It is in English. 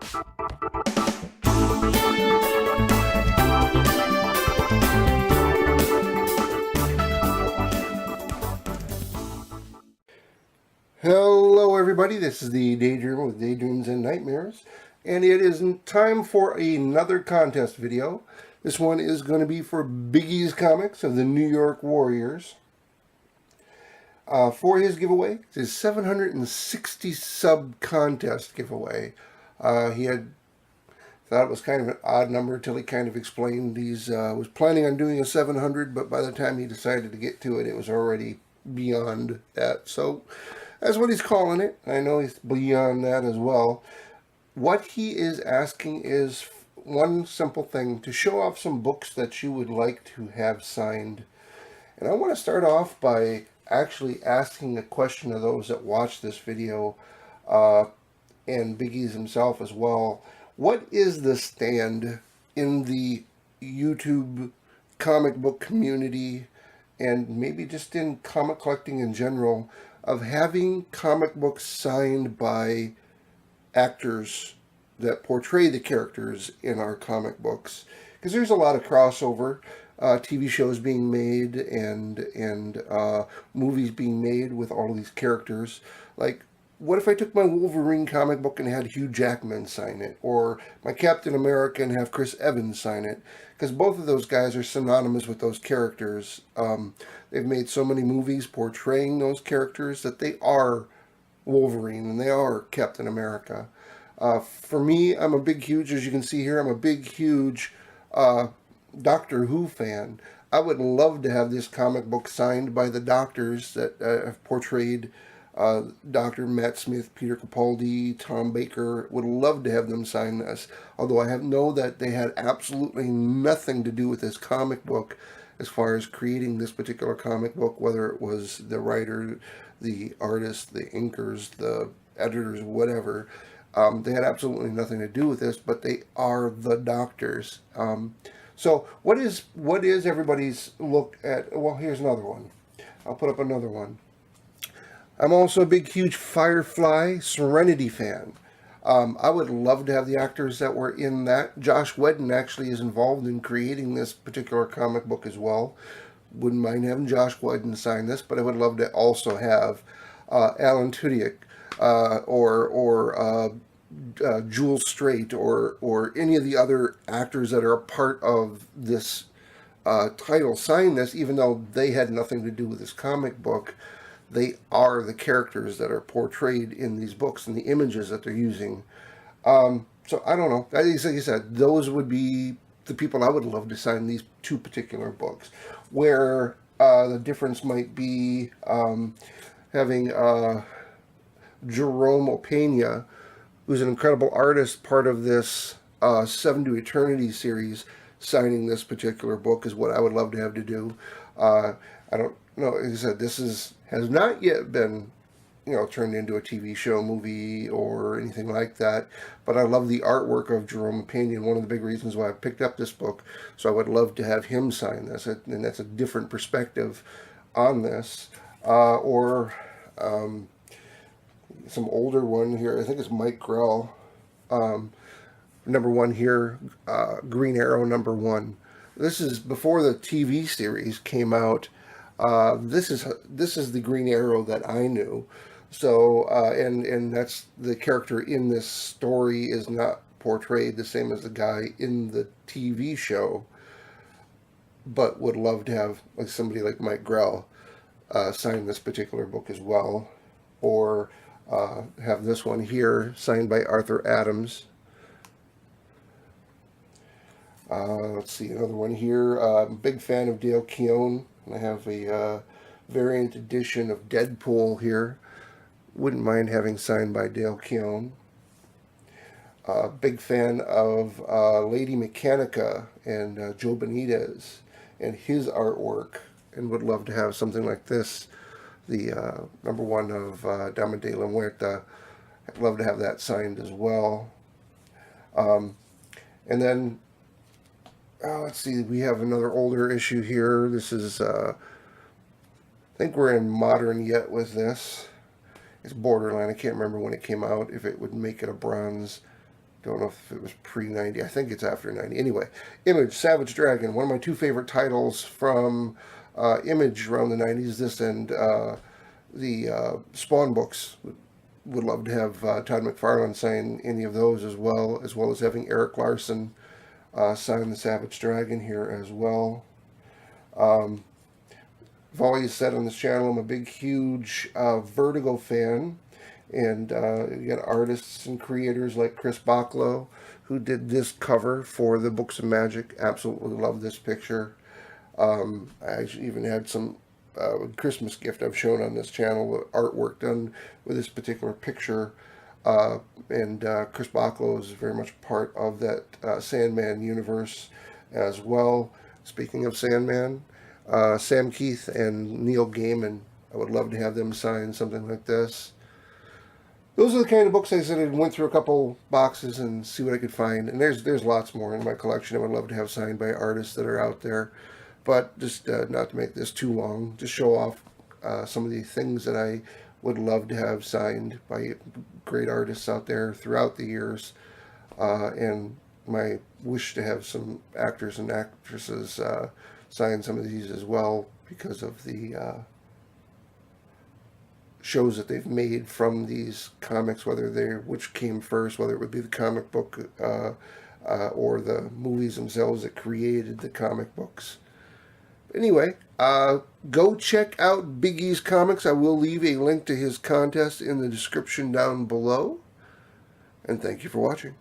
Hello everybody, this is the Daydreamer with Daydreams and Nightmares, and it is time for another contest video. This one is going to be for Bigeez Comics of the New York Warriors. For his giveaway, it's his 760 sub contest giveaway. He had thought it was kind of an odd number until he kind of explained he's was planning on doing a 700, but by the time he decided to get to it, it was already beyond that. So that's what he's calling it. I know he's beyond that as well. What he is asking is one simple thing: to show off some books that you would like to have signed. And I want to start off by actually asking a question of those that watch this video, and Bigeez himself as well. What is the stand in the YouTube comic book community, and maybe just in comic collecting in general, of having comic books signed by actors that portray the characters in our comic books? Because there's a lot of crossover, TV shows being made and movies being made with all of these characters. Like, what if I took my Wolverine comic book and had Hugh Jackman sign it, or my Captain America and have Chris Evans sign it? Because both of those guys are synonymous with those characters. They've made so many movies portraying those characters that they are Wolverine and they are Captain America. For me, I'm a big, huge, as you can see here, I'm a big, huge Doctor Who fan. I would love to have this comic book signed by the doctors that have portrayed Dr. Matt Smith, Peter Capaldi, Tom Baker. Would love to have them sign this, although I know that they had absolutely nothing to do with this comic book as far as creating this particular comic book, whether it was the writer, the artist, the inkers, the editors, whatever. They had absolutely nothing to do with this, but they are the doctors. So what is everybody's look at? Well, here's another one. I'll put up another one. I'm also a big, huge Firefly Serenity fan. I would love to have the actors that were in that. Josh Whedon actually is involved in creating this particular comic book as well. Wouldn't mind having Josh Whedon sign this, but I would love to also have Alan Tudyk or Jules Strait or any of the other actors that are a part of this title sign this, even though they had nothing to do with this comic book. They are the characters that are portrayed in these books and the images that they're using. So I don't know. Like I said, those would be the people I would love to sign these two particular books. Where the difference might be having Jerome Opeña, who's an incredible artist, part of this Seven to Eternity series, signing this particular book is what I would love to have to do. I don't know. Like I said, this has not yet been, turned into a TV show, movie, or anything like that. But I love the artwork of Jerome Opeña. One of the big reasons why I picked up this book. So I would love to have him sign this, and that's a different perspective on this. Or some older one here. I think it's Mike Grell. Number one here, Green Arrow #1. This is before the TV series came out. This is the Green Arrow that I knew. So and that's the character in this story is not portrayed the same as the guy in the TV show, but would love to have like somebody like Mike Grell sign this particular book as well, or have this one here signed by Arthur Adams. Let's see, another one here. I'm a big fan of Dale Keown. I have a variant edition of Deadpool here. Wouldn't mind having signed by Dale Keown. Big fan of Lady Mechanica and Joe Benitez and his artwork, and would love to have something like this. The #1 of Dama de la Muerta. I'd love to have that signed as well. And then let's see, we have another older issue here. This is, I think we're in modern yet with this. It's borderline. I can't remember when it came out, if it would make it a bronze Don't know if it was pre-90. I think it's after 90. Anyway, Image, Savage Dragon, one of my two favorite titles from Image around the 90s. This and the Spawn books. Would love to have Todd McFarlane sign any of those as well as having Eric Larson sign the Savage Dragon here as well. I've always said on this channel I'm a big, huge Vertigo fan. And you got artists and creators like Chris Bachlo, who did this cover for the Books of Magic. Absolutely love this picture. I even had some Christmas gift I've shown on this channel, artwork done with this particular picture. And Chris Bachlo is very much part of that Sandman universe as well. Speaking of Sandman, Sam Keith and Neil Gaiman, I would love to have them sign something like this. Those are the kind of books I said I went through a couple boxes and see what I could find. And there's lots more in my collection I would love to have signed by artists that are out there. But just not to make this too long, just show off some of the things that I would love to have signed by great artists out there throughout the years. And my wish to have some actors and actresses sign some of these as well because of the shows that they've made from these comics, which came first, whether it would be the comic book or the movies themselves that created the comic books. Anyway, go check out Bigeez Comics. I will leave a link to his contest in the description down below. And thank you for watching.